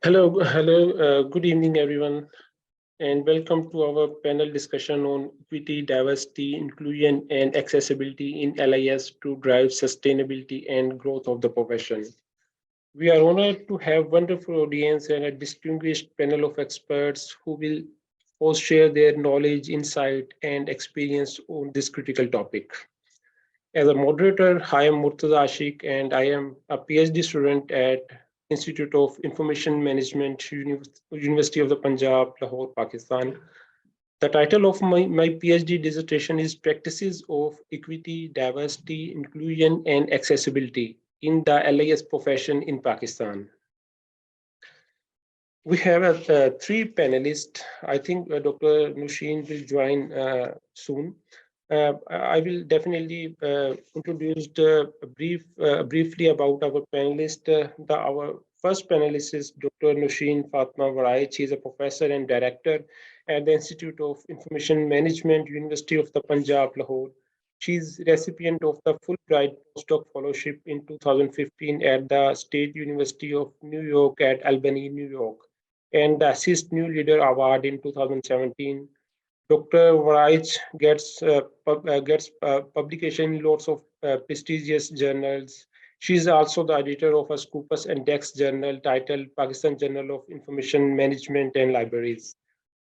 Good evening, everyone, and welcome to our panel discussion on equity, diversity, inclusion, and accessibility in LIS to drive sustainability and growth of the profession. We are honored to have wonderful audience and a distinguished panel of experts who will both share their knowledge, insight, and experience on this critical topic. As a moderator, I am Murtaza Ashik, and I am a PhD student at Institute of Information Management, University of the Punjab, Lahore, Pakistan. The title of my PhD dissertation is Practices of Equity, Diversity, Inclusion, and Accessibility in the LIS profession in Pakistan. We have three panelists. I think Dr. Nushin will join soon. I will definitely introduce briefly about our panelist. Our first panelist is Dr. Nushin Fatma Varai. She is a professor and director at the Institute of Information Management, University of the Punjab, Lahore. She is recipient of the Fulbright postdoc fellowship in 2015 at the State University of New York at Albany, New York, and the Assist New Leader Award in 2017. Dr. Varaj gets publication in lots of prestigious journals. She is also the editor of a Scopus Index journal titled Pakistan Journal of Information Management and Libraries.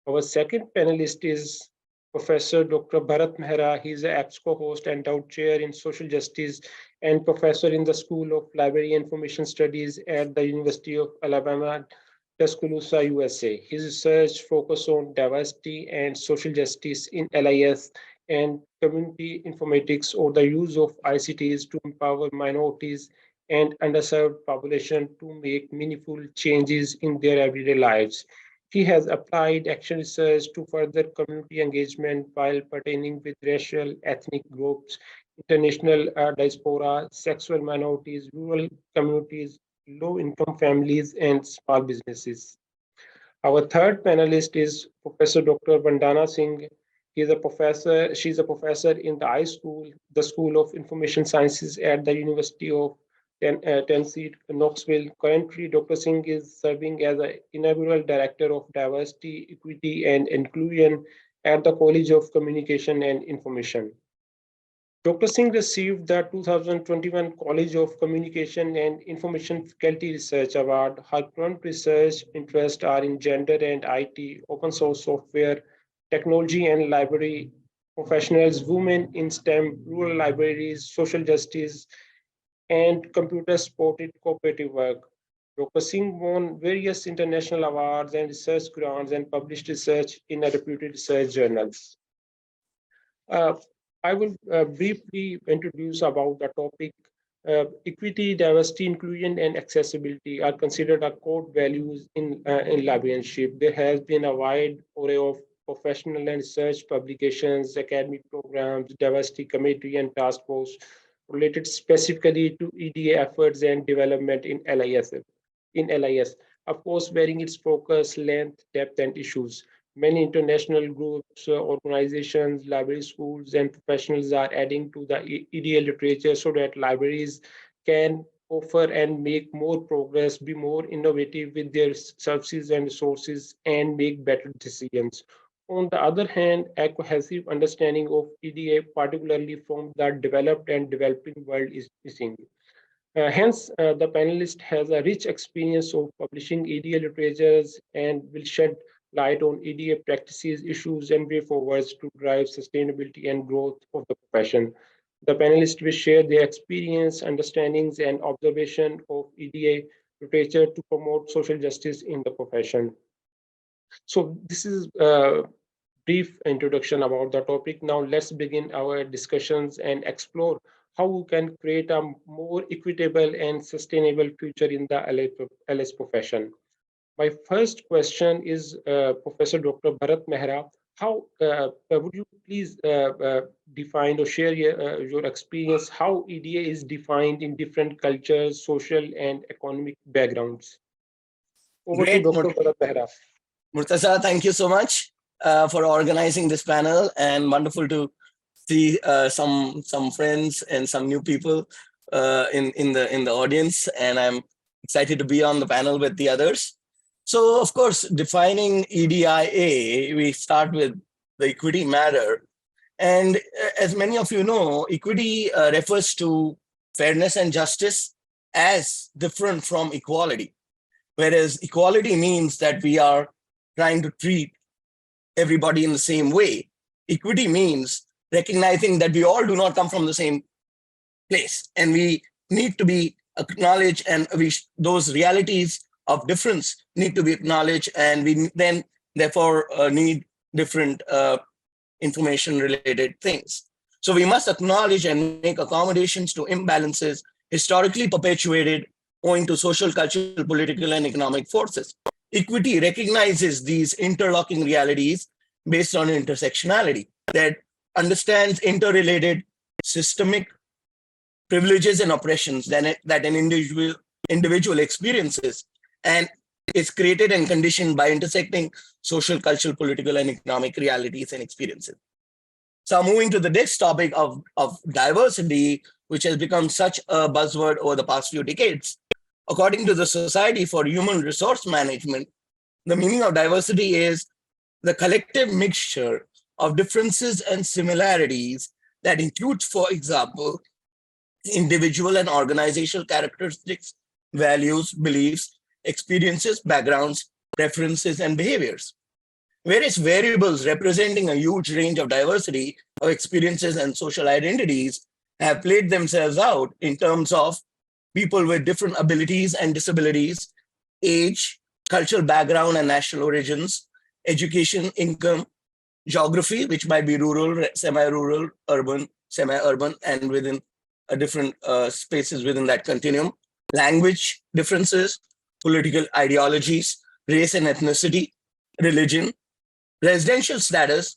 Our second panelist is Professor Dr. Bharat Mehra. He is an EBSCO host and endowed chair in social justice and professor in the School of Library and Information Studies at the University of Alabama, Tuscaloosa, USA. His research focuses on diversity and social justice in LIS and community informatics, or the use of ICTs to empower minorities and underserved population to make meaningful changes in their everyday lives. He has applied action research to further community engagement while pertaining with racial, ethnic groups, international diaspora, sexual minorities, rural communities, low-income families, and small businesses. Our third panelist is Professor Dr. Vandana Singh. She's a professor in the iSchool, the School of Information Sciences at the University of Tennessee, Knoxville. Currently, Dr. Singh is serving as the inaugural Director of Diversity, Equity, and Inclusion at the College of Communication and Information. Dr. Singh received the 2021 College of Communication and Information Faculty Research Award. Her current research interests are in gender and IT, open source software, technology and library professionals, women in STEM, rural libraries, social justice, and computer-supported cooperative work. Dr. Singh won various international awards and research grants and published research in reputed research journals. I will briefly introduce about the topic. Equity, diversity, inclusion, and accessibility are considered our core values in librarianship. There has been a wide array of professional and research publications, academic programs, diversity committee, and task force related specifically to EDA efforts and development in LIS. Of course, varying its focus, length, depth, and issues. Many international groups, organizations, library schools, and professionals are adding to the EDA literature so that libraries can offer and make more progress, be more innovative with their services and resources, and make better decisions. On the other hand, a cohesive understanding of EDA, particularly from the developed and developing world, is missing. Hence, the panelist has a rich experience of publishing EDA literatures and will shed light on EDA practices, issues, and way forwards to drive sustainability and growth of the profession. The panelists will share their experience, understandings, and observation of EDA literature to promote social justice in the profession. So this is a brief introduction about the topic. Now let's begin our discussions and explore how we can create a more equitable and sustainable future in the LS profession. My first question is Professor Dr. Bharat Mehra. How would you please define or share your experience how EDA is defined in different cultures, social and economic backgrounds? Over to Great, Dr. Bharat Mehra. Murtaza, thank you so much for organizing this panel, and wonderful to see some friends and some new people in the audience. And I'm excited to be on the panel with the others. So, of course, defining EDIA, we start with the equity matter. And as many of you know, equity refers to fairness and justice as different from equality. Whereas equality means that we are trying to treat everybody in the same way. Equity means recognizing that we all do not come from the same place, and we need to be acknowledged, and those realities of difference need to be acknowledged, and we then therefore need different information related things. So we must acknowledge and make accommodations to imbalances historically perpetuated owing to social, cultural, political, and economic forces. Equity recognizes these interlocking realities based on intersectionality that understands interrelated systemic privileges and oppressions that an individual experiences, and is created and conditioned by intersecting social, cultural, political, and economic realities and experiences. So moving to the next topic of diversity, which has become such a buzzword over the past few decades. According to the Society for Human Resource Management, the meaning of diversity is the collective mixture of differences and similarities that includes, for example, individual and organizational characteristics, values, beliefs, experiences, backgrounds, preferences, and behaviors. Various variables representing a huge range of diversity of experiences and social identities have played themselves out in terms of people with different abilities and disabilities, age, cultural background and national origins, education, income, geography, which might be rural, semi-rural, urban, semi-urban, and within different spaces within that continuum, language differences, political ideologies, race and ethnicity, religion, residential status,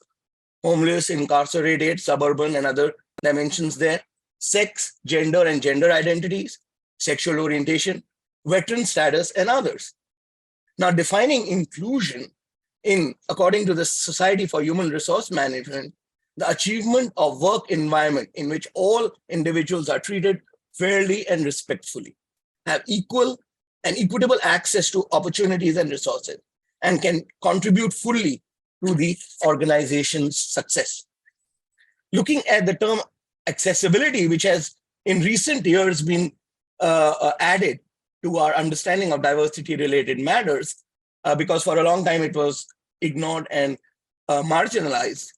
homeless, incarcerated, suburban, and other dimensions there, sex, gender, and gender identities, sexual orientation, veteran status, and others. Now, defining inclusion according to the Society for Human Resource Management, the achievement of work environment in which all individuals are treated fairly and respectfully, have equal and equitable access to opportunities and resources, and can contribute fully to the organization's success. Looking at the term accessibility, which has in recent years been added to our understanding of diversity-related matters, because for a long time it was ignored and marginalized,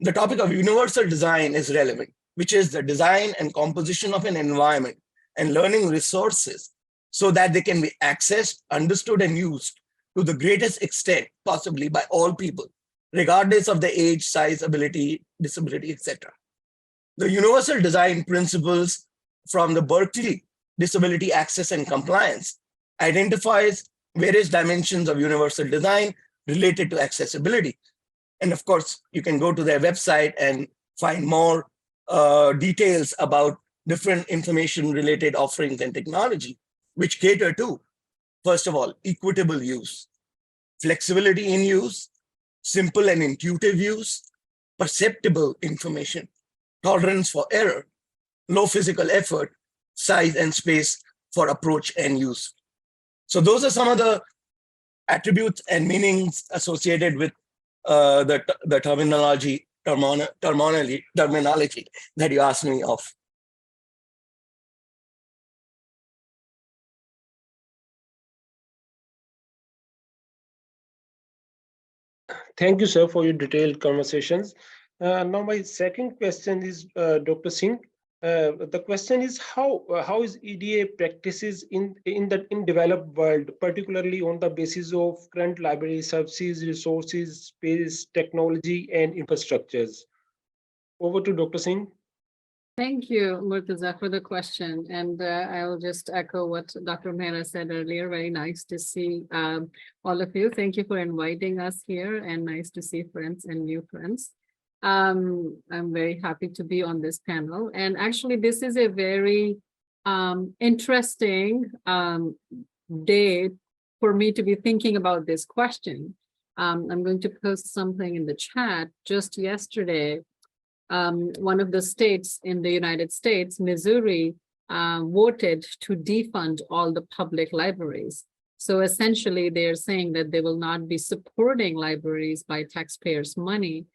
the topic of universal design is relevant, which is the design and composition of an environment and learning resources so that they can be accessed, understood, and used to the greatest extent possibly by all people, regardless of the age, size, ability, disability, etc. The universal design principles from the Berkeley Disability Access and Compliance identifies various dimensions of universal design related to accessibility. And of course, you can go to their website and find more details about different information-related offerings and technology, which cater to, first of all, equitable use, flexibility in use, simple and intuitive use, perceptible information, tolerance for error, low physical effort, size and space for approach and use. So those are some of the attributes and meanings associated with the terminology that you asked me of. Thank you, sir, for your detailed conversations. Now, my second question is, Dr. Singh. The question is how is EDA practices in developed world, particularly on the basis of current library services, resources, space, technology, and infrastructures? Over to Dr. Singh. Thank you, Murtaza, for the question. And I will just echo what Dr. Mehra said earlier. Very nice to see all of you. Thank you for inviting us here, and nice to see friends and new friends. I'm very happy to be on this panel. And actually, this is a very interesting day for me to be thinking about this question. I'm going to post something in the chat. Just yesterday, one of the states in the United States, Missouri, voted to defund all the public libraries. So essentially, they're saying that they will not be supporting libraries by taxpayers' money.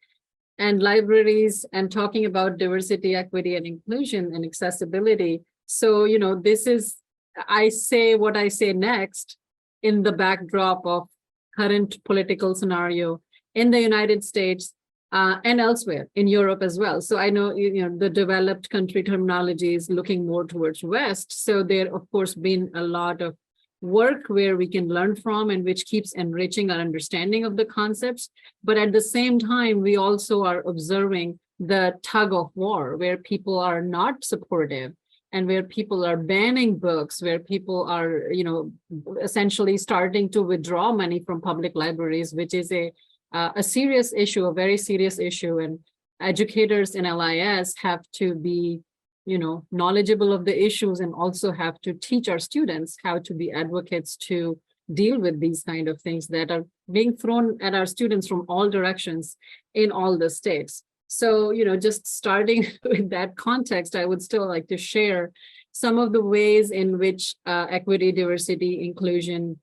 And libraries, and talking about diversity, equity, and inclusion and accessibility. So, this is, I say what I say next in the backdrop of current political scenario in the United States and elsewhere in Europe as well. So I know, the developed country terminology is looking more towards West. So there, of course, been a lot of work where we can learn from and which keeps enriching our understanding of the concepts. But at the same time, we also are observing the tug of war where people are not supportive and where people are banning books, where people are, essentially starting to withdraw money from public libraries, which is a serious issue, a very serious issue. And educators in LIS have to be knowledgeable of the issues and also have to teach our students how to be advocates to deal with these kind of things that are being thrown at our students from all directions in all the states. So, just starting with that context, I would still like to share some of the ways in which equity, diversity, inclusion,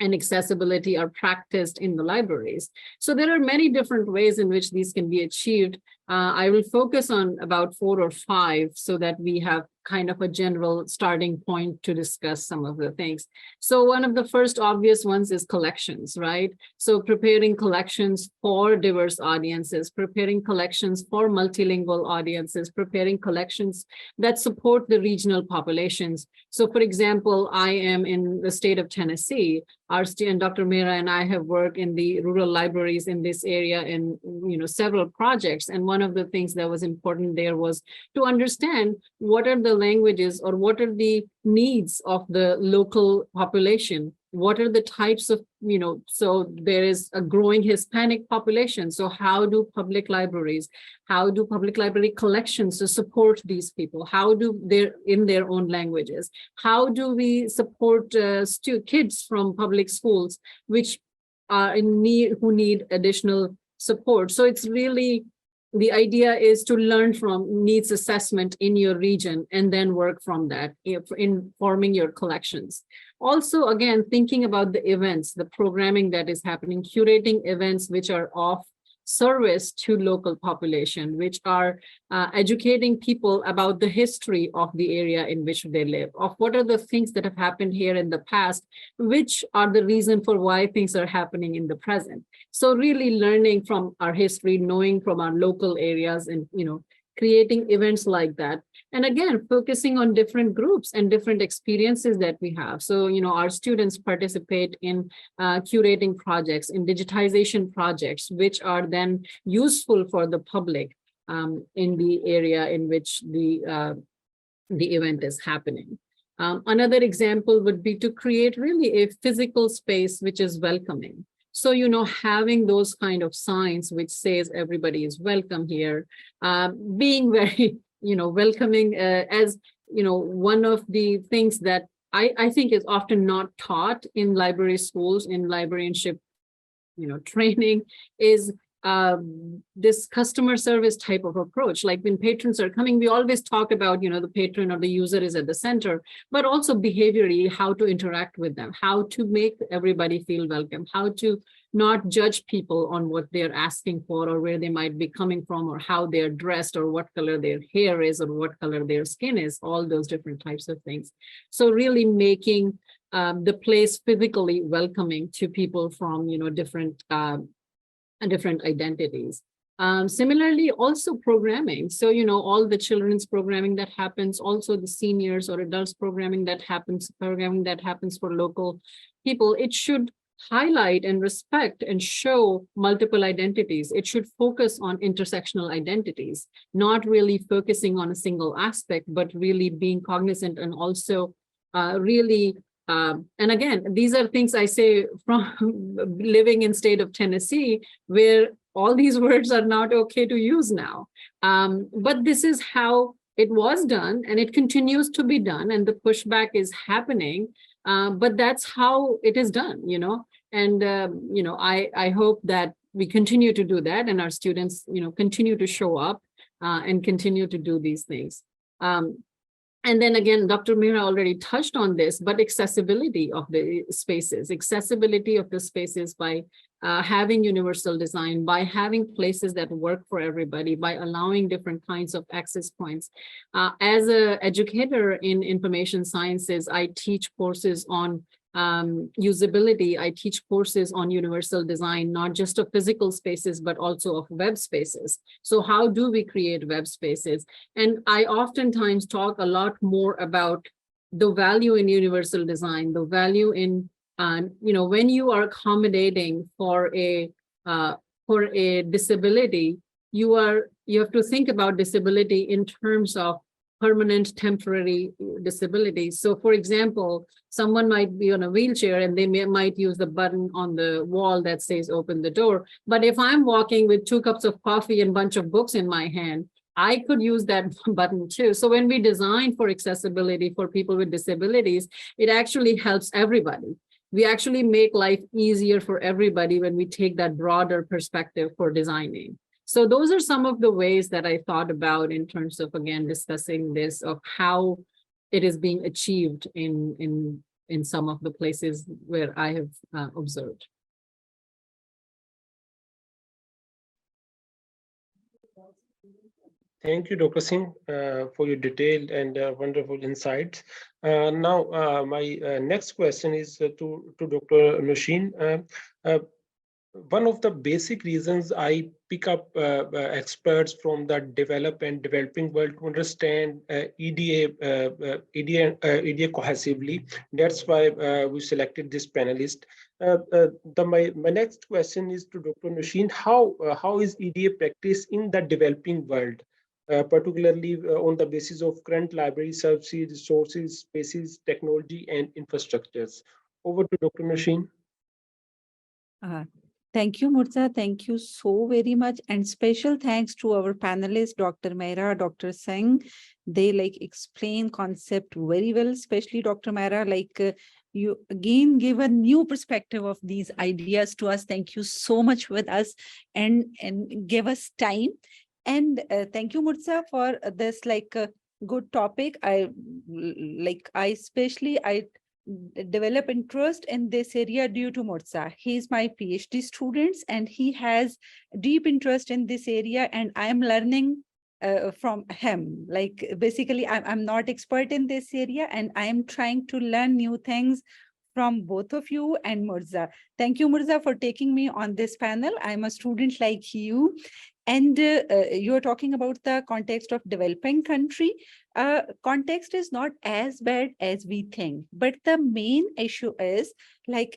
and accessibility are practiced in the libraries. So there are many different ways in which these can be achieved. I will focus on about 4 or 5 so that we have kind of a general starting point to discuss some of the things. So one of the first obvious ones is collections, right? So preparing collections for diverse audiences, preparing collections for multilingual audiences, preparing collections that support the regional populations. So for example, I am in the state of Tennessee. Our student, Dr. Mehra, and I have worked in the rural libraries in this area in several projects. And one of the things that was important there was to understand what are the languages or what are the needs of the local population. What are the types of, so there is a growing Hispanic population. So how do public library collections to support these people? How do they, in their own languages? How do we support kids from public schools, which are in need, who need additional support? So it's really, the idea is to learn from needs assessment in your region and then work from that in forming your collections. Also, again, thinking about the events, the programming that is happening, curating events which are of service to local population, which are educating people about the history of the area in which they live, of what are the things that have happened here in the past, which are the reason for why things are happening in the present. So really learning from our history, knowing from our local areas, and creating events like that. And again, focusing on different groups and different experiences that we have. So, our students participate in curating projects, in digitization projects, which are then useful for the public in the area in which the event is happening. Another example would be to create really a physical space which is welcoming. So, having those kind of signs which says everybody is welcome here, being very, welcoming as, one of the things that I think is often not taught in library schools, in librarianship, training is this customer service type of approach. Like when patrons are coming, we always talk about, the patron or the user is at the center, but also behaviorally, how to interact with them, how to make everybody feel welcome, how to not judge people on what they're asking for or where they might be coming from or how they're dressed or what color their hair is or what color their skin is, all those different types of things. So really making the place physically welcoming to people from, different identities. Similarly, also programming. So, all the children's programming that happens, also the seniors or adults programming that happens for local people, it should highlight and respect and show multiple identities. It should focus on intersectional identities, not really focusing on a single aspect, but really being cognizant and also really and again, these are things I say from living in state of Tennessee, where all these words are not okay to use now. But this is how it was done, and it continues to be done, and the pushback is happening. But that's how it is done, And I hope that we continue to do that, and our students, continue to show up and continue to do these things. And then again, Dr. Mira already touched on this, but accessibility of the spaces by having universal design, by having places that work for everybody, by allowing different kinds of access points. As an educator in information sciences, I teach courses on usability. I teach courses on universal design, not just of physical spaces, but also of web spaces. So how do we create web spaces? And I oftentimes talk a lot more about the value in universal design, the value in, when you are accommodating for a disability, you have to think about disability in terms of permanent temporary disability. So for example, someone might be on a wheelchair and they might use the button on the wall that says open the door. But if I'm walking with 2 cups of coffee and a bunch of books in my hand, I could use that button too. So when we design for accessibility for people with disabilities, it actually helps everybody. We actually make life easier for everybody when we take that broader perspective for designing. So those are some of the ways that I thought about in terms of, again, discussing this, of how it is being achieved in some of the places where I have observed. Thank you, Dr. Singh, for your detailed and wonderful insights. Now, my next question is to Dr. Nushin. One of the basic reasons I pick up experts from the developed and developing world to understand EDA cohesively. That's why we selected this panelist. My next question is to Dr. Nushin. How is EDA practiced in the developing world? Particularly on the basis of current library services, resources, spaces, technology, and infrastructures. Over to Dr. Nushin. Thank you, Murza. Thank you so very much. And special thanks to our panelists, Dr. Mehra, Dr. Singh. They explain concept very well, especially Dr. Mehra, you again give a new perspective of these ideas to us. Thank you so much with us and give us time. And thank you, Murza, for this good topic. I develop interest in this area due to Murza. He's my PhD student and he has deep interest in this area, and I'm learning from him. Basically, I'm not expert in this area and I'm trying to learn new things from both of you and Murza. Thank you, Murza, for taking me on this panel. I'm a student like you. And you're talking about the context of developing country. Context is not as bad as we think, but the main issue is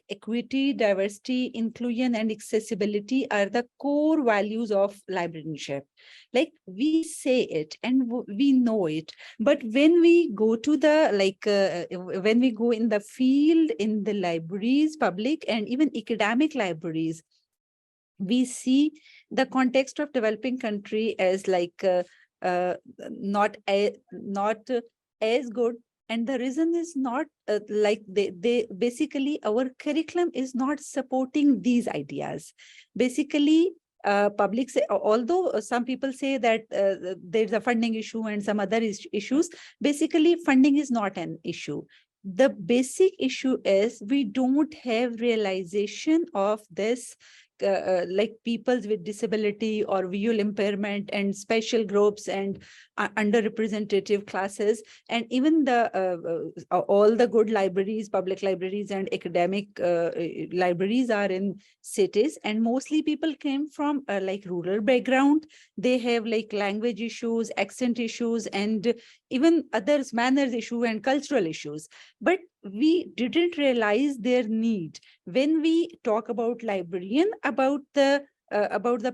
equity, diversity, inclusion, and accessibility are the core values of librarianship. We say it and we know it, but when we go to the when we go in the field, in the libraries, public and even academic libraries, we see the context of developing country as not as good. And the reason is not they basically our curriculum is not supporting these ideas. Basically, public say, although some people say that there's a funding issue and some other issues, basically funding is not an issue. The basic issue is we don't have realization of this people with disability or visual impairment and special groups and underrepresented classes, and even all the good libraries, public libraries and academic libraries are in cities, and mostly people came from rural background. They have language issues, accent issues, and even others manners issue and cultural issues. But we didn't realize their need. When we talk about librarian, about the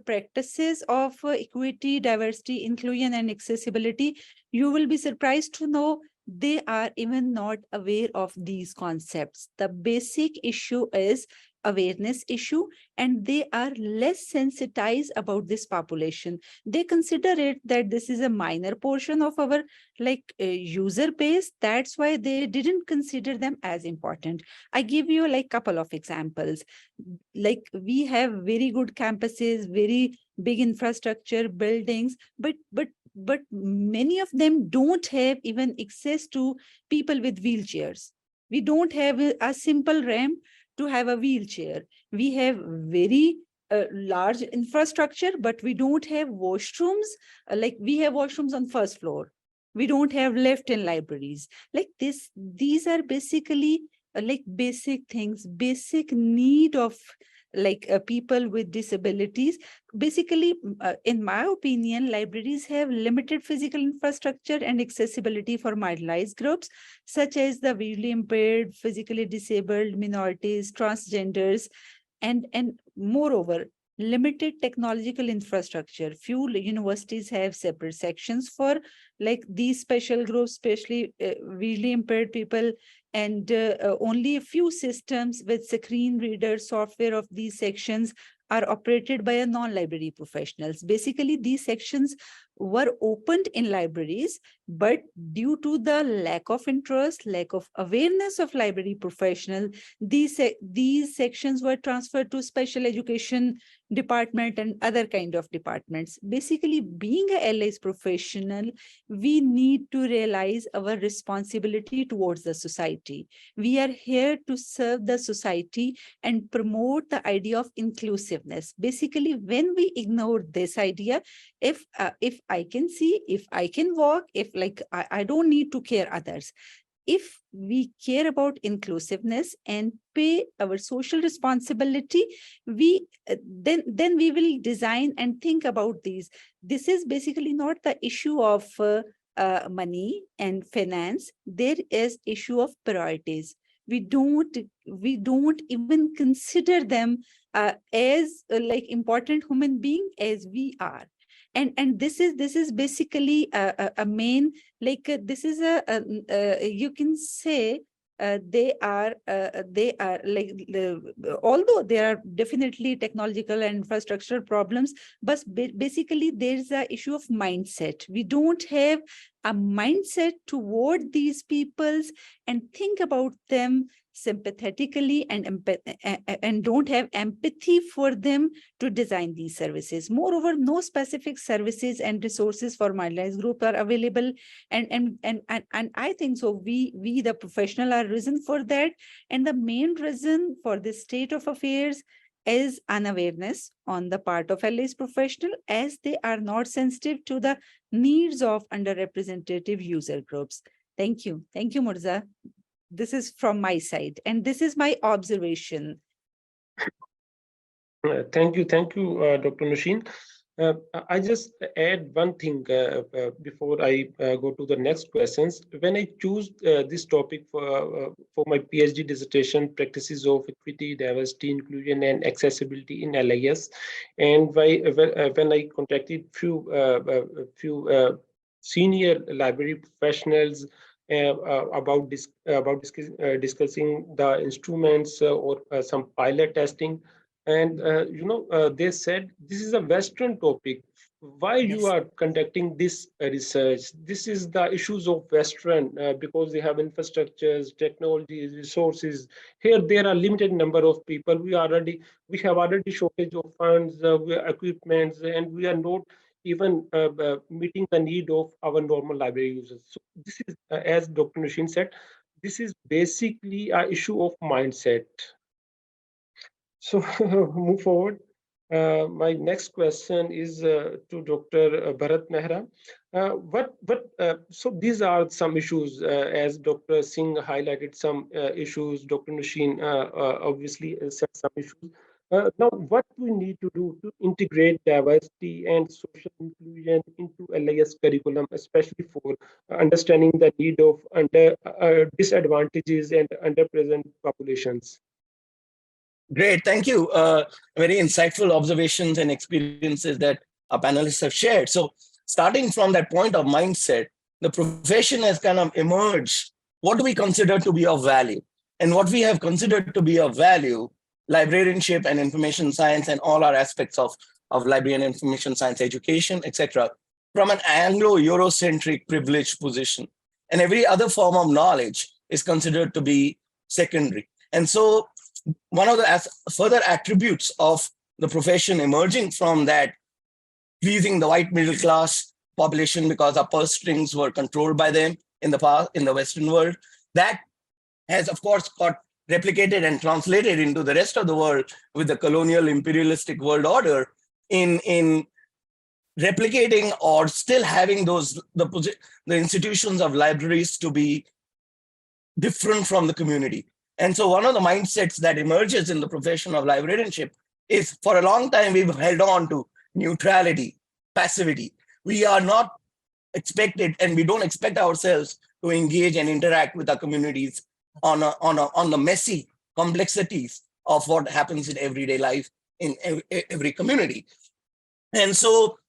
practices of equity, diversity, inclusion, and accessibility, you will be surprised to know they are even not aware of these concepts. The basic issue is awareness issue, and they are less sensitized about this population. They consider it that this is a minor portion of our user base. That's why they didn't consider them as important. I give you a couple of examples. We have very good campuses, very big infrastructure, buildings, but but many of them don't have even access to people with wheelchairs. We don't have a simple ramp to have a wheelchair. We have very large infrastructure, but we don't have washrooms. Like we have washrooms on first floor. We don't have left in libraries. Like this, these are basically like basic things, basic need of like people with disabilities. Basically, in my opinion, libraries have limited physical infrastructure and accessibility for marginalized groups, such as the visually impaired, physically disabled, minorities, transgenders, and moreover, limited technological infrastructure. Few universities have separate sections for like these special groups, especially visually impaired people, and only a few systems with screen reader software of these sections are operated by a non-library professionals. Basically, these sections were opened in libraries, but due to the lack of interest, lack of awareness of library professional, these sections were transferred to special education department and other kind of departments. Basically, being a LIS professional, we need to realize our responsibility towards the society. We are here to serve the society and promote the idea of inclusiveness. Basically, when we ignore this idea, if I can see, if I can walk, if like I don't need to care others. If we care about inclusiveness and pay our social responsibility, we then we will design and think about these. This is basically not the issue of money and finance. There is issue of priorities. We don't even consider them as like important human being as we are. And this is basically a main, like this is you can say they are like although there are definitely technological and infrastructural problems, but basically there's a issue of mindset. We don't have a mindset toward these peoples and think about them sympathetically and don't have empathy for them to design these services. Moreover, no specific services and resources for marginalized group are available, and I think so. We the professional are reason for that, and the main reason for this state of affairs is unawareness on the part of LIS professional, as they are not sensitive to the needs of underrepresented user groups. Thank you, Murza. This is from my side, and this is my observation. Thank you, Dr. Nasheen. I just add one thing before I go to the next questions. When I choose this topic for my PhD dissertation, practices of equity, diversity, inclusion, and accessibility in LIS, and when I contacted few senior library professionals about discussing the instruments or some pilot testing. And they said this is a Western topic. Why you Yes. are conducting this research? This is the issues of Western because they have infrastructures, technologies, resources. Here there are limited number of people. We have already shortage of funds, equipments, and we are not even meeting the need of our normal library users. So this is, as Dr. Nasheen said, this is basically an issue of mindset. So move forward. My next question is to Dr. Bharat Mehra. So these are some issues, as Dr. Singh highlighted some issues. Dr. Nasheen obviously said some issues. Now, what we need to do to integrate diversity and social inclusion into LIS curriculum, especially for understanding the need of disadvantages and underrepresented populations? Great, thank you. Very insightful observations and experiences that our panelists have shared. So starting from that point of mindset, the profession has kind of emerged. What do we consider to be of value? And what we have considered to be of value, librarianship and information science and all our aspects of library and information science education, etc., from an Anglo-Eurocentric privileged position. And every other form of knowledge is considered to be secondary. And so one of the further attributes of the profession emerging from that, pleasing the white middle class, population because our purse strings were controlled by them in the past, in the Western world. That has, of course, got replicated and translated into the rest of the world with the colonial imperialistic world order in replicating or still having the institutions of libraries to be different from the community. And so one of the mindsets that emerges in the profession of librarianship is, for a long time, we've held on to neutrality, passivity. We are not expected, and we don't expect ourselves to engage and interact with our communities on the messy complexities of what happens in everyday life in every community. And so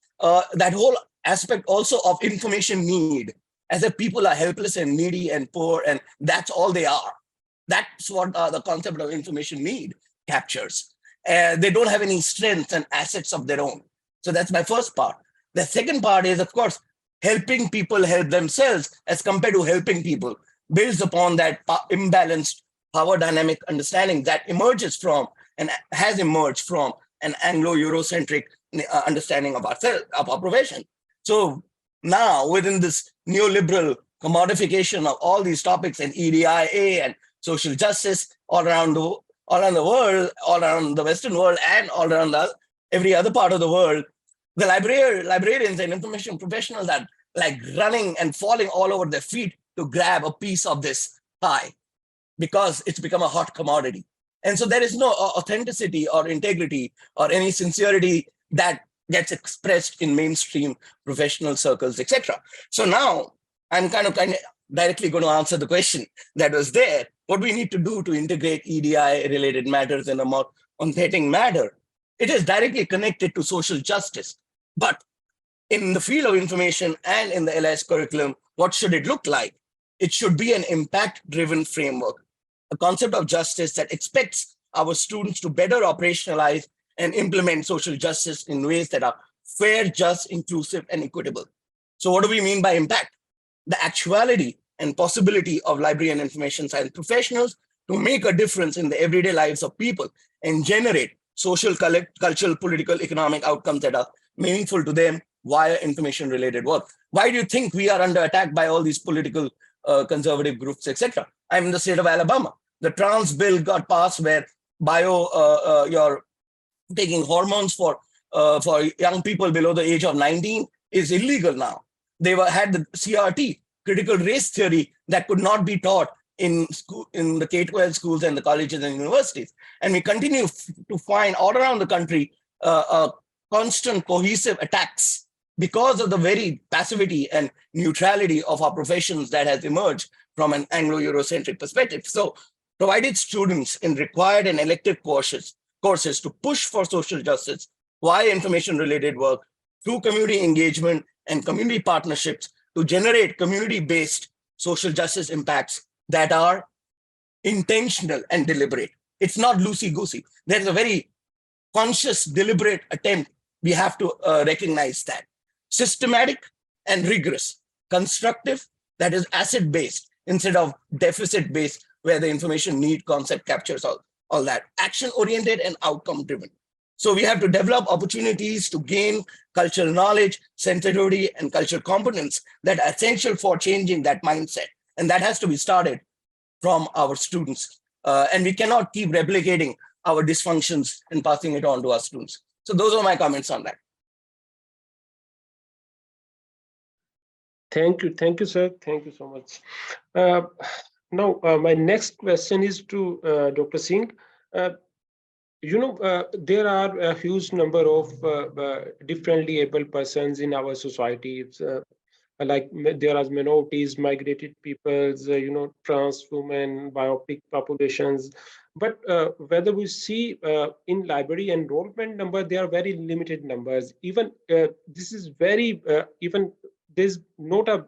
that whole aspect also of information need, as if people are helpless and needy and poor, and that's all they are. That's what the concept of information need captures. They don't have any strengths and assets of their own. So that's my first part. The second part is, of course, helping people help themselves as compared to helping people, builds upon that imbalanced power dynamic understanding that emerges from and has emerged from an Anglo-Eurocentric understanding of ourselves, of our profession. So now, within this neoliberal commodification of all these topics and EDIA and social justice all around the world, all around the Western world, and all around every other part of the world, the librarians and information professionals are like running and falling all over their feet to grab a piece of this pie because it's become a hot commodity. And so there is no authenticity or integrity or any sincerity that gets expressed in mainstream professional circles, etc. So now I'm kind of directly going to answer the question that was there. What we need to do to integrate EDI related matters in a more authentic manner. It is directly connected to social justice. But in the field of information and in the LIS curriculum, what should it look like? It should be an impact-driven framework, a concept of justice that expects our students to better operationalize and implement social justice in ways that are fair, just, inclusive, and equitable. So what do we mean by impact? The actuality and possibility of library and information science professionals to make a difference in the everyday lives of people and generate social, cultural, political, economic outcomes that are meaningful to them via information-related work. Why do you think we are under attack by all these political conservative groups, etc.? I'm in the state of Alabama. The trans bill got passed where you're taking hormones for young people below the age of 19 is illegal now. They had the CRT, critical race theory, that could not be taught in the K-12 schools and the colleges and universities. And we continue to find all around the country constant cohesive attacks because of the very passivity and neutrality of our professions that has emerged from an Anglo-Eurocentric perspective. So provided students in required and elective courses to push for social justice via information-related work through community engagement and community partnerships to generate community-based social justice impacts that are intentional and deliberate. It's not loosey-goosey. There's a very conscious, deliberate attempt. We have to recognize that. Systematic and rigorous, constructive, that is asset-based instead of deficit-based, where the information need concept captures all that. Action-oriented and outcome-driven. So we have to develop opportunities to gain cultural knowledge, sensitivity, and cultural competence that are essential for changing that mindset. And that has to be started from our students. And we cannot keep replicating our dysfunctions and passing it on to our students. So those are my comments on that. Thank you, sir. Thank you so much. Now, my next question is to Dr. Singh. There are a huge number of differently able persons in our society. Like there are minorities, migrated peoples, trans women, biopic populations. But whether we see in library enrollment number, they are very limited numbers. Even this is very, even there's not a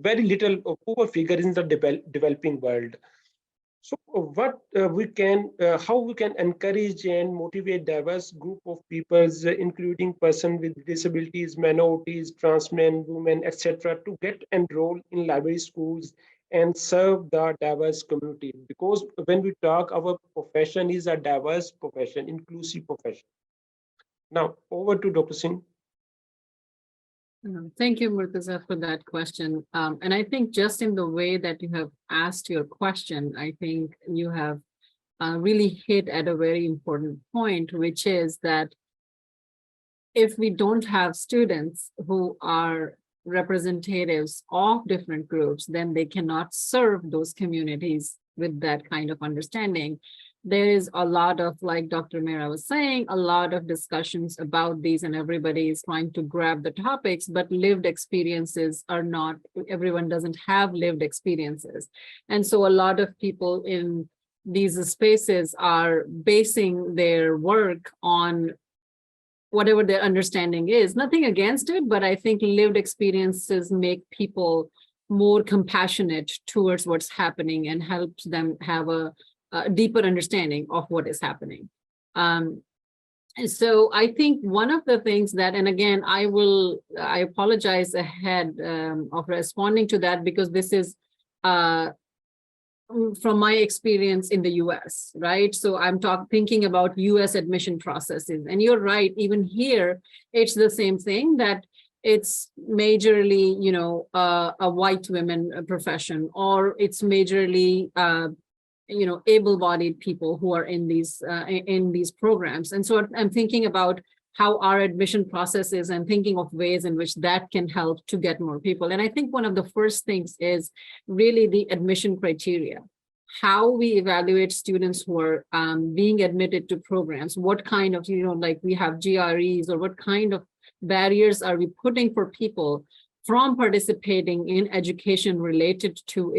very little poor figure in the developing world. So what how we can encourage and motivate diverse group of peoples, including person with disabilities, minorities, trans men, women, etc., to get enrolled in library schools and serve the diverse community. Because when we talk, our profession is a diverse profession, inclusive profession. Now over to Dr. Singh. Thank you, Murtaza, for that question. And I think just in the way that you have asked your question, I think you have really hit at a very important point, which is that if we don't have students who are representatives of different groups, then they cannot serve those communities with that kind of understanding. There is a lot of, like Dr. Mehra was saying, a lot of discussions about these, and everybody is trying to grab the topics, but lived experiences are not, everyone doesn't have lived experiences. And so a lot of people in these spaces are basing their work on whatever their understanding is. Nothing against it, but I think lived experiences make people more compassionate towards what's happening and helps them have a deeper understanding of what is happening. And so I think one of the things that, and again, I apologize ahead of responding to that, because this is from my experience in the US, right? So I'm thinking about US admission processes, and you're right, even here, it's the same thing, that it's majorly, you know, a white women profession, or it's majorly, you know, able-bodied people who are in these programs. And so I'm thinking about how our admission process is, and thinking of ways in which that can help to get more people. And I think one of the first things is really the admission criteria, how we evaluate students who are being admitted to programs, what kind of, you know, like we have GREs, or what kind of barriers are we putting for people from participating in education related to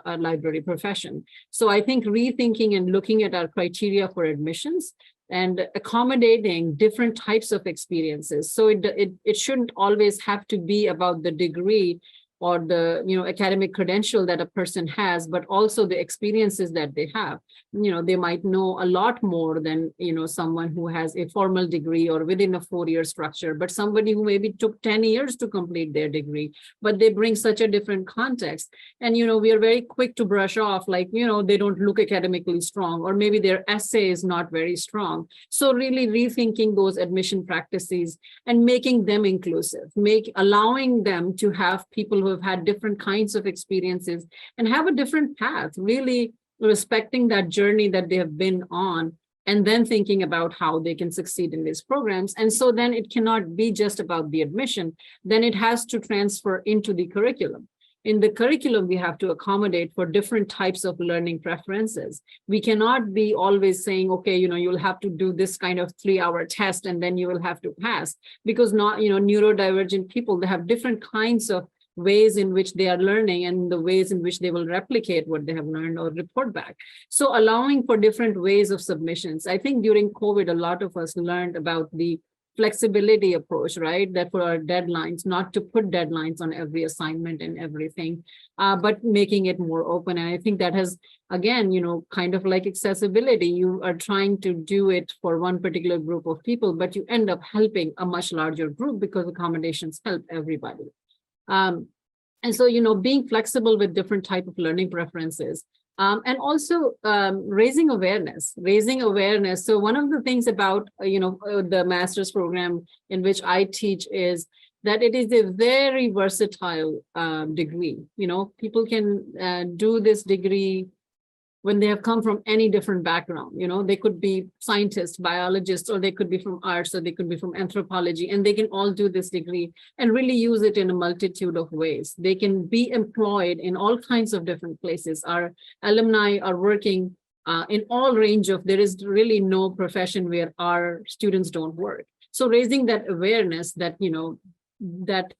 a library profession. So I think rethinking and looking at our criteria for admissions and accommodating different types of experiences. So it shouldn't always have to be about the degree or the academic credential that a person has, but also the experiences that they have. They might know a lot more than someone who has a formal degree or within a 4-year structure, but somebody who maybe took 10 years to complete their degree, but they bring such a different context. And we are very quick to brush off, like they don't look academically strong, or maybe their essay is not very strong. So really rethinking those admission practices and making them inclusive, allowing them to have people who have had different kinds of experiences and have a different path, really respecting that journey that they have been on, and then thinking about how they can succeed in these programs. And so then it cannot be just about the admission, then it has to transfer into the curriculum. In the curriculum, we have to accommodate for different types of learning preferences. We cannot be always saying, okay, you'll have to do this kind of 3-hour test and then you will have to pass, because not, neurodivergent people, they have different kinds of ways in which they are learning and the ways in which they will replicate what they have learned or report back. So allowing for different ways of submissions. I think during COVID, a lot of us learned about the flexibility approach, right? That for our deadlines, not to put deadlines on every assignment and everything, but making it more open. And I think that has, again, kind of like accessibility. You are trying to do it for one particular group of people, but you end up helping a much larger group because accommodations help everybody. And so, being flexible with different type of learning preferences, and also raising awareness. So one of the things about, the master's program in which I teach is that it is a very versatile degree. People can do this degree when they have come from any different background. They could be scientists, biologists, or they could be from arts, or they could be from anthropology, and they can all do this degree and really use it in a multitude of ways. They can be employed in all kinds of different places. Our alumni are working in all range of, there is really no profession where our students don't work. So raising that awareness that, that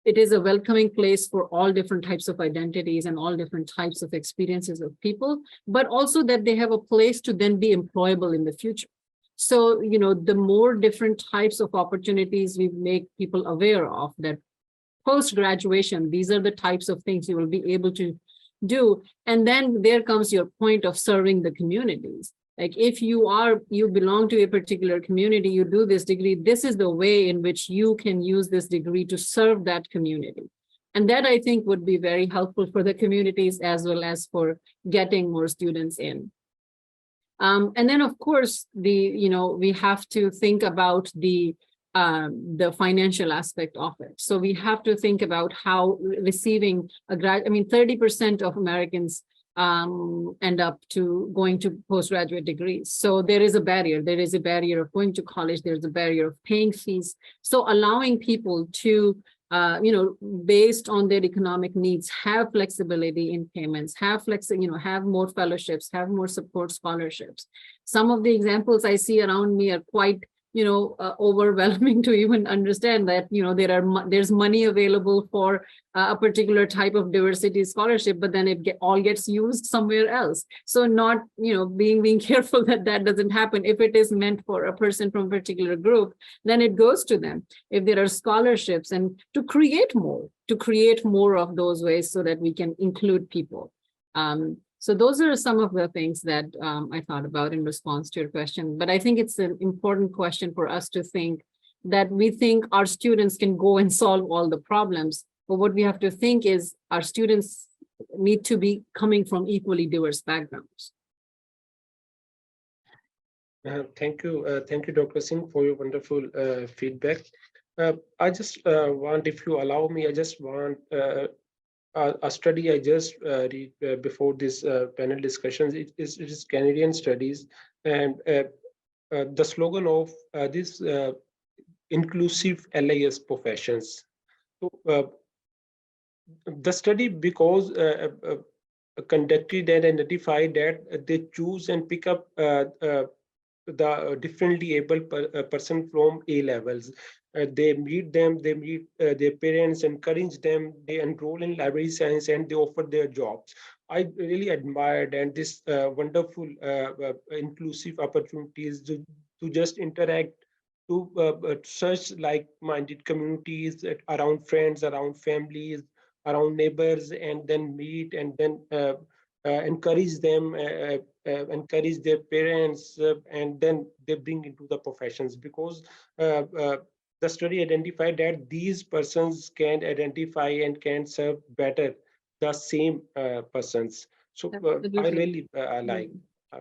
it is a welcoming place for all different types of identities and all different types of experiences of people, but also that they have a place to then be employable in the future. So, the more different types of opportunities we make people aware of, that post-graduation, these are the types of things you will be able to do. And then there comes your point of serving the communities. Like if you belong to a particular community, you do this degree, this is the way in which you can use this degree to serve that community. And that I think would be very helpful for the communities as well as for getting more students in. And then of course, we have to think about the the financial aspect of it. So we have to think about how receiving a grad, I mean, 30% of Americans end up to going to postgraduate degrees. So there is a barrier. There is a barrier of going to college. There's a barrier of paying fees. So allowing people to, based on their economic needs, have flexibility in payments, have have more fellowships, have more support scholarships. Some of the examples I see around me are quite overwhelming to even understand that, there's money available for a particular type of diversity scholarship, but then it all gets used somewhere else. So not, being careful that that doesn't happen. If it is meant for a person from a particular group, then it goes to them. If there are scholarships, and to create more of those ways so that we can include people. So those are some of the things that I thought about in response to your question. But I think it's an important question for us to think that we think our students can go and solve all the problems. But what we have to think is our students need to be coming from equally diverse backgrounds. Thank you, Dr. Singh, for your wonderful feedback. I just want, if you allow me, I just want a study I just read before this panel discussions. It is Canadian studies, and the slogan of this inclusive LIS professions. So the study, because conducted and identified that they choose and pick up the differently able person from A levels. They meet them, they meet their parents, encourage them, they enroll in library science, and they offer their jobs. I really admired and this wonderful inclusive opportunities to just interact, to search like-minded communities around friends, around families, around neighbors, and then meet and then encourage them, encourage their parents, and then they bring into the professions, because the study identified that these persons can identify and can serve better the same persons. So I really like.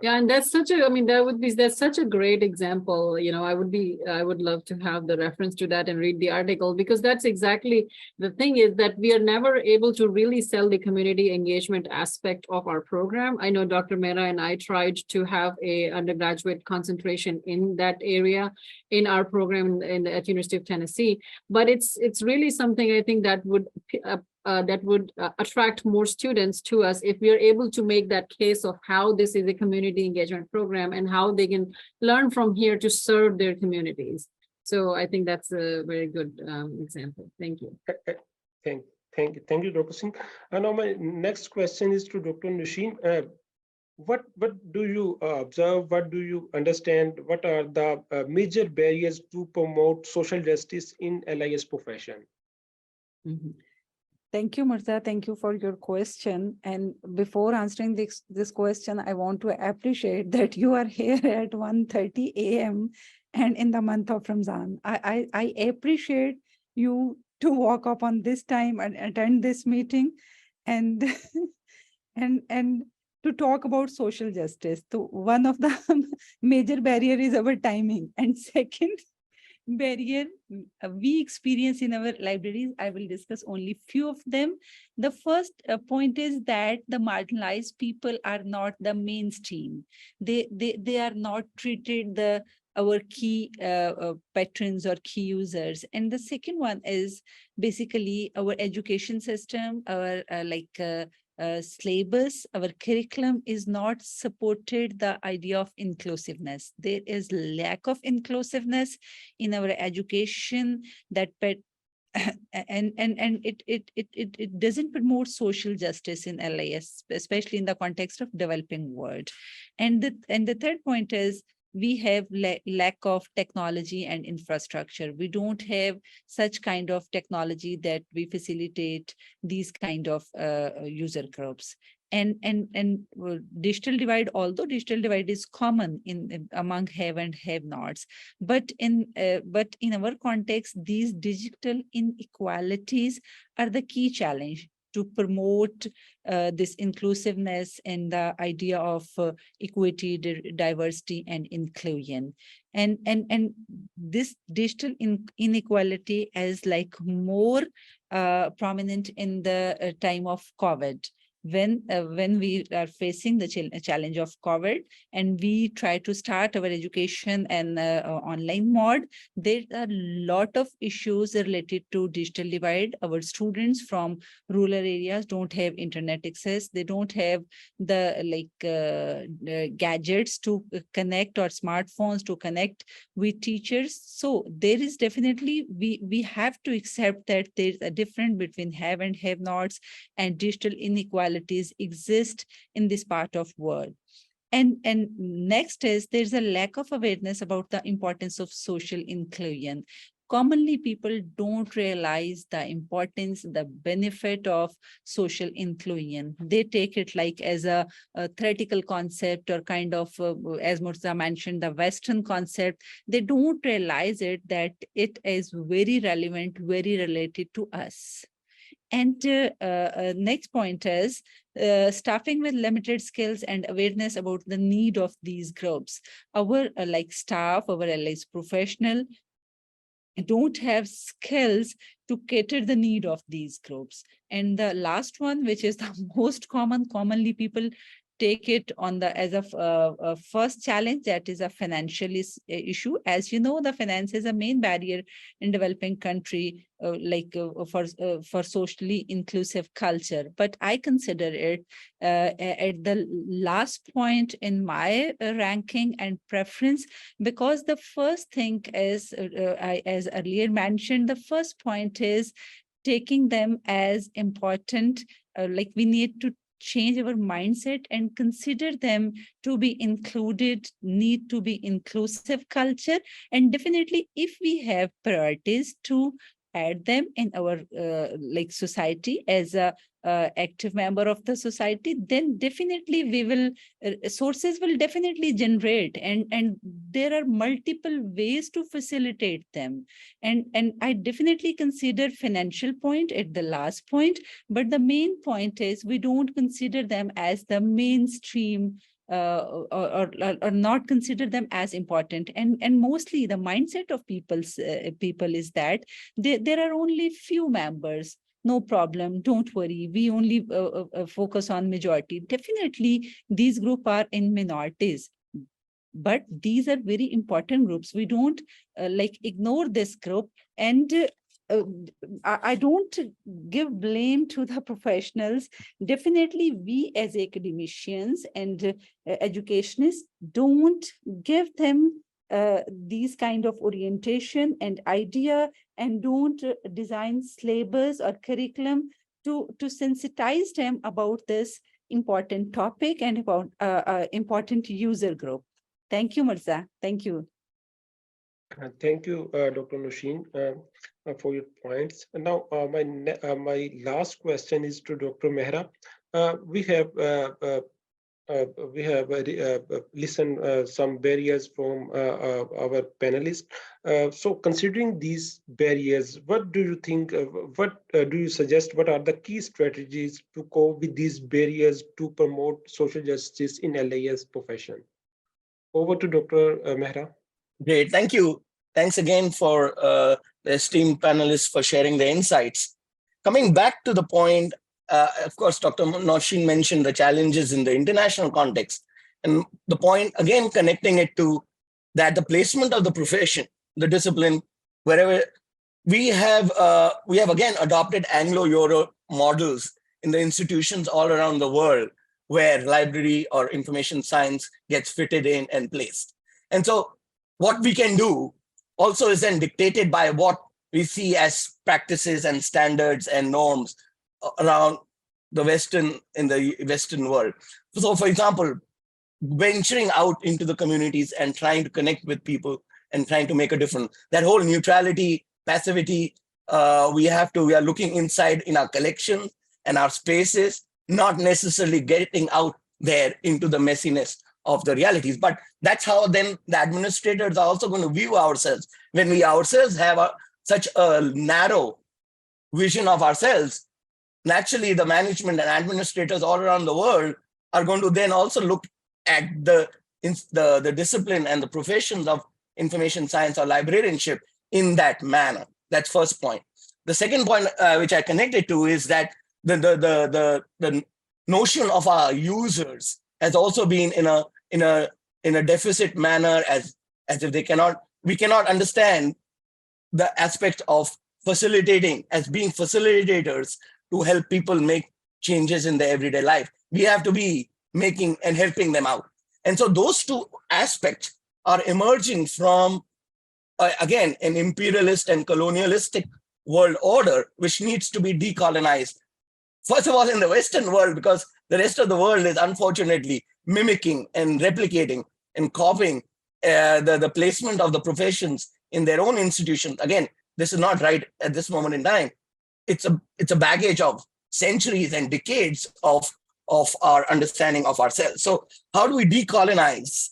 Yeah, and that's such a, that's such a great example. I would love to have the reference to that and read the article, because that's exactly the thing, is that we are never able to really sell the community engagement aspect of our program. I know Dr. Mehra and I tried to have a undergraduate concentration in that area in our program at University of Tennessee, but it's really something I think that would attract more students to us if we are able to make that case of how this is a community engagement program and how they can learn from here to serve their communities. So I think that's a very good example. Thank you. Thank you, Dr. Singh. And now my next question is to Dr. Nushin. What do you observe? What do you understand? What are the major barriers to promote social justice in LIS profession? Mm-hmm. Thank you, Murtaza. Thank you for your question. And before answering this question, I want to appreciate that you are here at 1:30 a.m. and in the month of Ramzan. I appreciate you to walk up on this time and attend this meeting and and to talk about social justice. So one of the major barrier is our timing. And second barrier we experience in our libraries, I will discuss only few of them. The first point is that the marginalized people are not the mainstream. They are not treated our key patrons or key users. And the second one is basically our education system, our syllabus, our curriculum is not supported the idea of inclusiveness. There is lack of inclusiveness in our education that and it doesn't promote social justice in LIS, especially in the context of developing world. And the third point is we have lack of technology and infrastructure. We don't have such kind of technology that we facilitate these kind of user groups. And digital divide, although digital divide is common among have and have nots, but in our context, these digital inequalities are the key challenge. to promote this inclusiveness and the idea of equity, diversity, and inclusion. And this digital inequality is like more prominent in the time of COVID. When we are facing the challenge of COVID and we try to start our education and online mode, there are a lot of issues related to digital divide. Our students from rural areas don't have internet access. They don't have the gadgets to connect or smartphones to connect with teachers. So there is definitely, we have to accept that there's a difference between have and have nots, and digital inequalities exist in this part of world. And next is there's a lack of awareness about the importance of social inclusion. Commonly, people don't realize the importance, the benefit of social inclusion. They take it like as a theoretical concept or kind of, as Murtaza mentioned, the Western concept. They don't realize it that it is very relevant, very related to us. And next point is staffing with limited skills and awareness about the need of these groups. Our staff, our allies professional don't have skills to cater the need of these groups. And the last one, which is the most commonly people take it on the as a first challenge, that is a financial issue. As you know, the finance is a main barrier in developing country for socially inclusive culture. But I consider it at the last point in my ranking and preference, because the first thing is, as earlier mentioned, the first point is taking them as important. We need to change our mindset and consider them to be included, need to be inclusive culture. And definitely, if we have priorities, to add them in our society as a active member of the society, then definitely we will sources will definitely generate, and there are multiple ways to facilitate them. And I definitely consider financial point at the last point, but the main point is we don't consider them as the mainstream or not consider them as important. And mostly the mindset of people is that there are only few members. No problem, don't worry, we only focus on majority. Definitely, these groups are in minorities, but these are very important groups. We don't ignore this group. And I don't give blame to the professionals. Definitely, we as academicians and educationists don't give them these kind of orientation and idea, and don't design syllabus or curriculum to sensitize them about this important topic and about important user group. Thank you, Mirza. Thank you. Thank you, Dr. Nushin, for your points. And now, my last question is to Dr. Mehra. We have listened some barriers from our panelists. So considering these barriers, what do you think, what do you suggest, what are the key strategies to cope with these barriers to promote social justice in LIS profession? Over to Dr. Mehra. Great, thank you. Thanks again for the esteemed panelists for sharing their insights. Coming back to the point, of course, Dr. Noshin mentioned the challenges in the international context. And the point, again, connecting it to that the placement of the profession, the discipline, wherever we have again adopted Anglo-Euro models in the institutions all around the world where library or information science gets fitted in and placed. And so what we can do also is then dictated by what we see as practices and standards and norms around the Western world. So for example, venturing out into the communities and trying to connect with people and trying to make a difference. That whole neutrality, passivity, we are looking inside in our collections and our spaces, not necessarily getting out there into the messiness of the realities. But that's how then the administrators are also going to view ourselves. When we ourselves have such a narrow vision of ourselves, naturally the management and administrators all around the world are going to then also look at the discipline and the professions of information science or librarianship in that manner. That's first point. The second point, which I connected to, is that the notion of our users has also been in a deficit manner, as if we cannot understand the aspect of facilitating as being facilitators to help people make changes in their everyday life. We have to be making and helping them out. And so those two aspects are emerging from, again, an imperialist and colonialistic world order, which needs to be decolonized. First of all, in the Western world, because the rest of the world is unfortunately mimicking and replicating and copying the placement of the professions in their own institutions. Again, this is not right at this moment in time. It's a baggage of centuries and decades of our understanding of ourselves. So how do we decolonize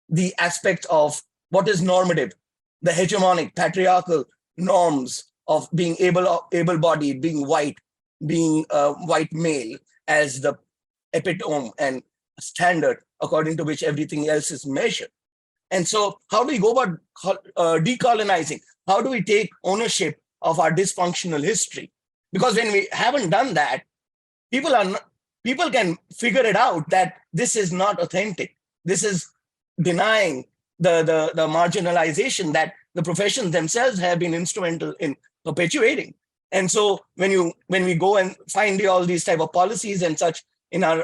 the aspect of what is normative, the hegemonic patriarchal norms of being able-bodied, being white male as the epitome and standard according to which everything else is measured? And so how do we go about decolonizing? How do we take ownership of our dysfunctional history? Because when we haven't done that, people can figure it out that this is not authentic. This is denying the marginalization that the professions themselves have been instrumental in perpetuating. And so when we go and find all these type of policies and such in our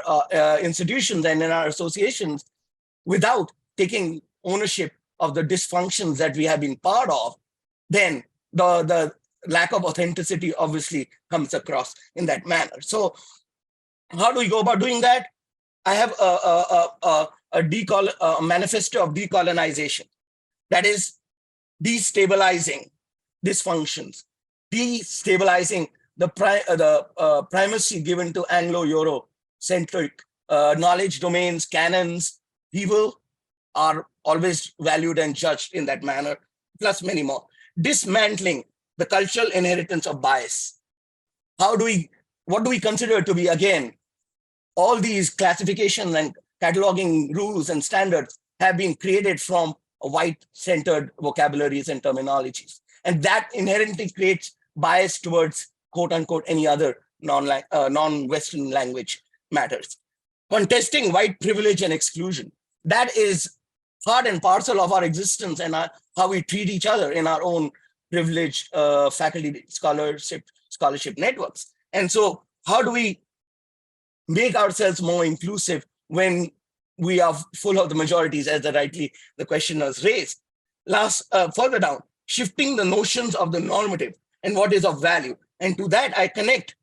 institutions and in our associations, without taking ownership of the dysfunctions that we have been part of, then the lack of authenticity obviously comes across in that manner. So how do we go about doing that? I have a manifesto of decolonization, that is destabilizing dysfunctions, destabilizing the primacy given to Anglo-Euro-centric knowledge domains, canons. People are always valued and judged in that manner, plus many more. Dismantling the cultural inheritance of bias. What do we consider to be, again, all these classification and cataloging rules and standards have been created from white-centered vocabularies and terminologies. And that inherently creates bias towards, quote unquote, any other non-Western language matters. Contesting white privilege and exclusion. That is part and parcel of our existence and how we treat each other in our own privileged faculty scholarship networks. And so how do we make ourselves more inclusive when we are full of the majorities, as the questioners raised? Further down, shifting the notions of the normative and what is of value. And to that, I connect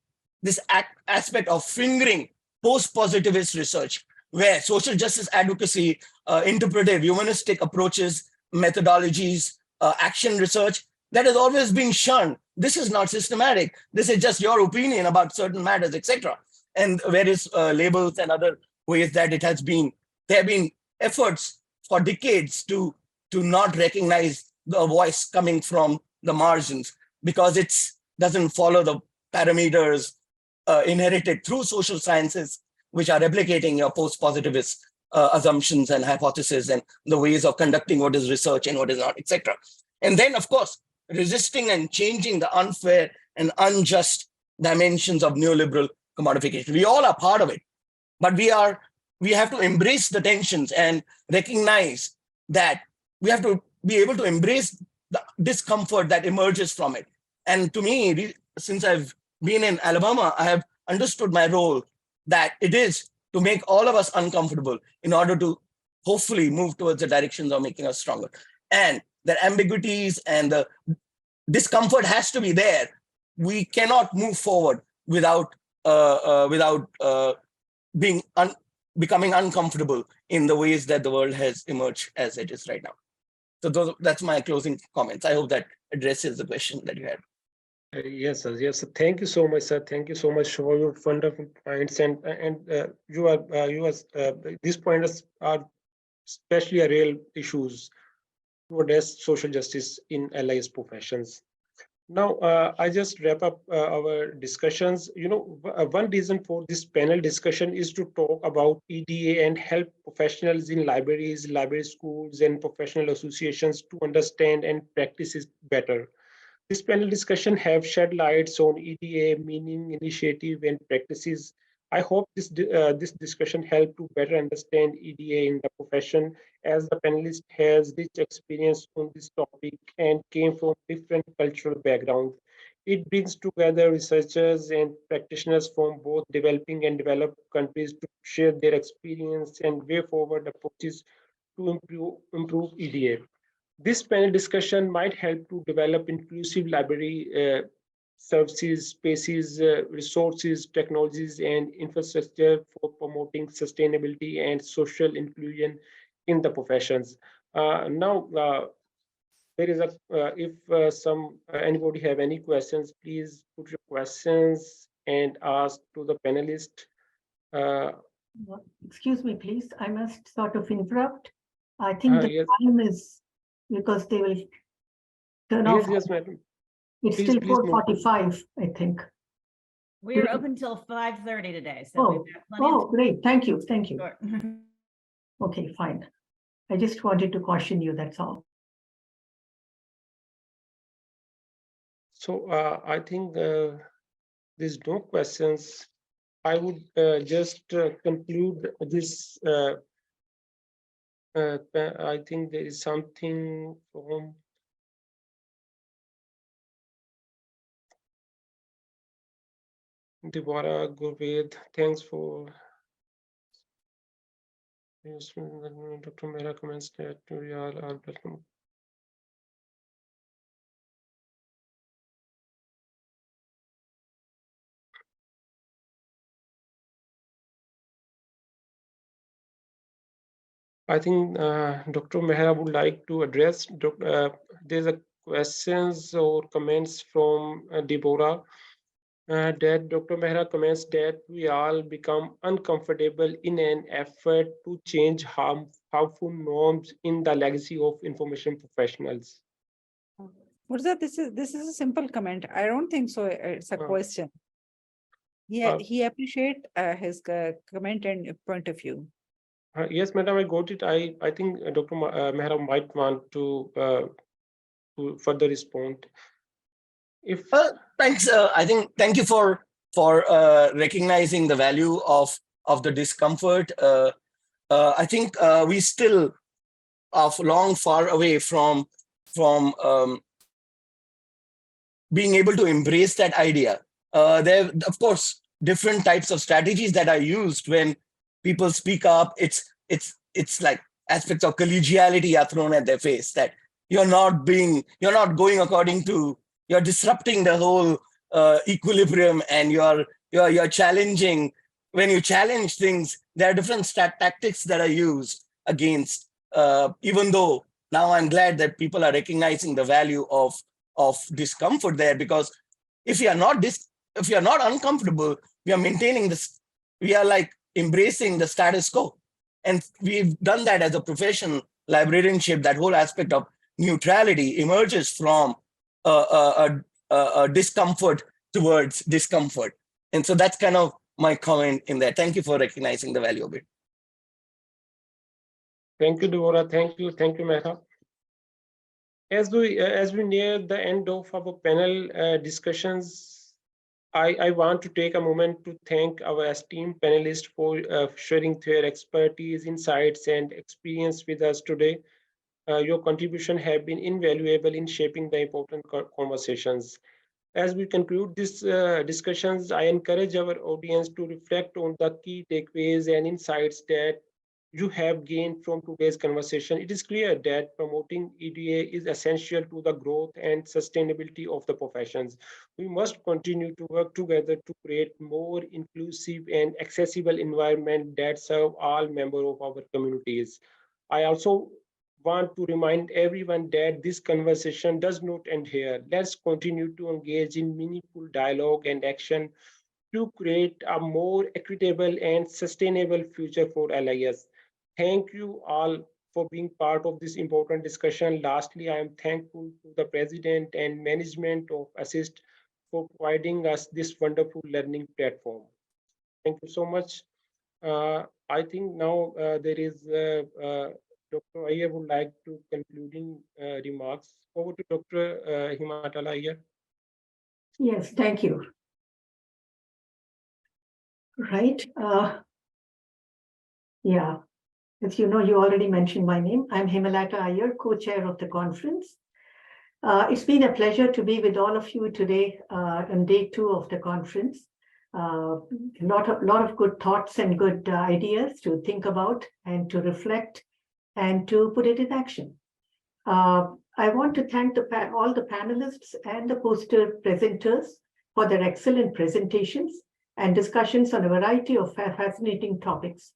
this aspect of fingering post-positivist research, where social justice advocacy, interpretive, humanistic approaches, methodologies, action research, that has always been shunned. This is not systematic. This is just your opinion about certain matters, etc. And various labels and other ways that it has been. There have been efforts for decades to not recognize the voice coming from the margins, because it doesn't follow the parameters inherited through social sciences, which are replicating your post-positivist assumptions and hypotheses and the ways of conducting what is research and what is not, etc. And then, of course, resisting and changing the unfair and unjust dimensions of neoliberal commodification. We all are part of it, but we have to embrace the tensions and recognize that we have to be able to embrace the discomfort that emerges from it. And to me, since I've been in Alabama, I have understood my role, that it is to make all of us uncomfortable in order to hopefully move towards the directions of making us stronger. And the ambiguities and the discomfort has to be there. We cannot move forward without becoming uncomfortable in the ways that the world has emerged as it is right now. So that's my closing comments. I hope that addresses the question that you had. Yes, sir. Yes, sir. Thank you so much, sir. Thank you so much for your wonderful points, and these pointers are especially a real issues to address social justice in allies professions. Now, I just wrap up our discussions. One reason for this panel discussion is to talk about EDA and help professionals in libraries, library schools, and professional associations to understand and practice it better. This panel discussion have shed lights on EDA, meaning, initiative, and practices. I hope this discussion helped to better understand EDA in the profession, as the panelist has rich experience on this topic and came from different cultural backgrounds. It brings together researchers and practitioners from both developing and developed countries to share their experience and way forward approaches to improve EDA. This panel discussion might help to develop inclusive library services, spaces, resources, technologies, and infrastructure for promoting sustainability and social inclusion in the professions. Now, there is a if some anybody have any questions, please put your questions and ask to the panelist. Uh, Excuse me, please. I must sort of interrupt. I think the yes, time is because they will turn yes, off. yes, madam. It's Please, still please move. 4:45, I think. We're up until 5:30 today, so Oh, we've got plenty of great. Thank you. Thank you. time. Okay, fine. I just wanted to caution you, that's all. So I think there's no questions. I would just conclude this. I think there is something from Deborah Gurved. Thanks for Dr. Mehra comments that we all are welcome. I think Dr. Mehra would like to address. There's a questions or comments from Deborah. That Dr. Mehra comments that we all become uncomfortable in an effort to change harmful norms in the legacy of information professionals. What is that? This is a simple comment. I don't think so. It's a question. Yeah, he appreciate his comment and point of view. Yes, madam, I got it. I think Dr. Mehra might want to further respond. If Thanks. I think thank you for recognizing the value of the discomfort. I think we still are far away from being able to embrace that idea. There, of course, different types of strategies that are used when people speak up. It's like aspects of collegiality are thrown at their face, that you're not going according to, you're disrupting the whole equilibrium, and you're challenging. When you challenge things, there are different tactics that are used against. Even though now I'm glad that people are recognizing the value of discomfort there, because if you are not uncomfortable, we are maintaining this. We are like embracing the status quo, and we've done that as a profession. Librarianship, that whole aspect of neutrality emerges from a discomfort towards discomfort, and so that's kind of my comment in there. Thank you for recognizing the value of it. Thank you, Deborah. Thank you, Mehra. As we near the end of our panel discussions, I want to take a moment to thank our esteemed panelists for sharing their expertise, insights, and experience with us today. Your contribution have been invaluable in shaping the important conversations. As we conclude these discussions, I encourage our audience to reflect on the key takeaways and insights that you have gained from today's conversation. It is clear that promoting EDA is essential to the growth and sustainability of the professions. We must continue to work together to create more inclusive and accessible environment that serve all members of our communities. I also want to remind everyone that this conversation does not end here. Let's continue to engage in meaningful dialogue and action to create a more equitable and sustainable future for LIS. Thank you all for being part of this important discussion. Lastly, I am thankful to the president and management of ASIST for providing us this wonderful learning platform. Thank you so much. I think now there is Dr. Iyer would like to concluding remarks. Over to Dr. Himatala Iyer. Yes, thank you. Right. Yeah, as you know, you already mentioned my name. I'm Himalata Iyer, co-chair of the conference. It's been a pleasure to be with all of you today on day 2 of the conference. A lot of good thoughts and good ideas to think about and to reflect and to put it in action. I want to thank all the panelists and the poster presenters for their excellent presentations and discussions on a variety of fascinating topics.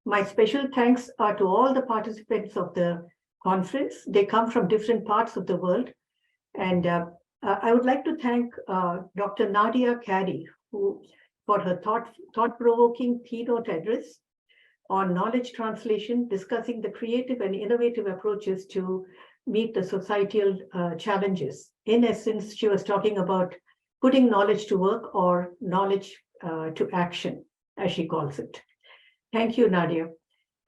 My special thanks are to all the participants of the conference. They come from different parts of the world. And I would like to thank Dr. Nadia Caddy for her thought-provoking keynote address on knowledge translation, discussing the creative and innovative approaches to meet the societal challenges. In essence, she was talking about putting knowledge to work or knowledge to action, as she calls it. Thank you, Nadia.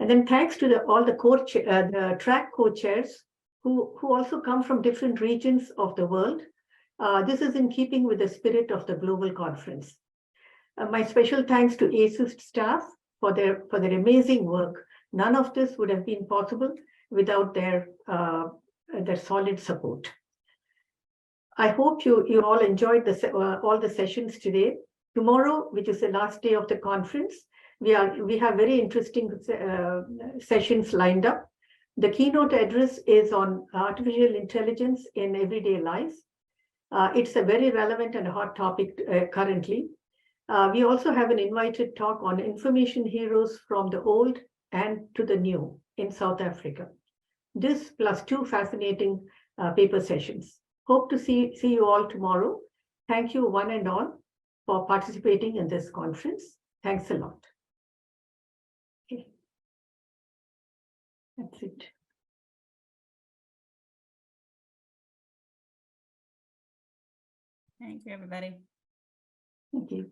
And then thanks to all the track co-chairs who also come from different regions of the world. This is in keeping with the spirit of the global conference. My special thanks to ASIS staff for their amazing work. None of this would have been possible without their solid support. I hope you all enjoyed all the sessions today. Tomorrow, which is the last day of the conference, we have very interesting sessions lined up. The keynote address is on artificial intelligence in everyday life. It's a very relevant and hot topic currently. We also have an invited talk on information heroes from the old and to the new in South Africa. This plus 2 fascinating paper sessions. Hope to see you all tomorrow. Thank you one and all for participating in this conference. Thanks a lot. Okay. That's it. Thank you, everybody. Thank you.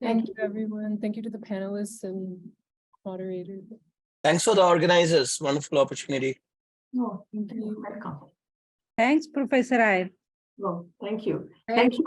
Thank you, everyone. Thank you to the panelists and moderators. Thanks for the organizers. Wonderful opportunity. No, thank you. Welcome. Thanks, Professor Iyer. No, thank you. Thank Thank you.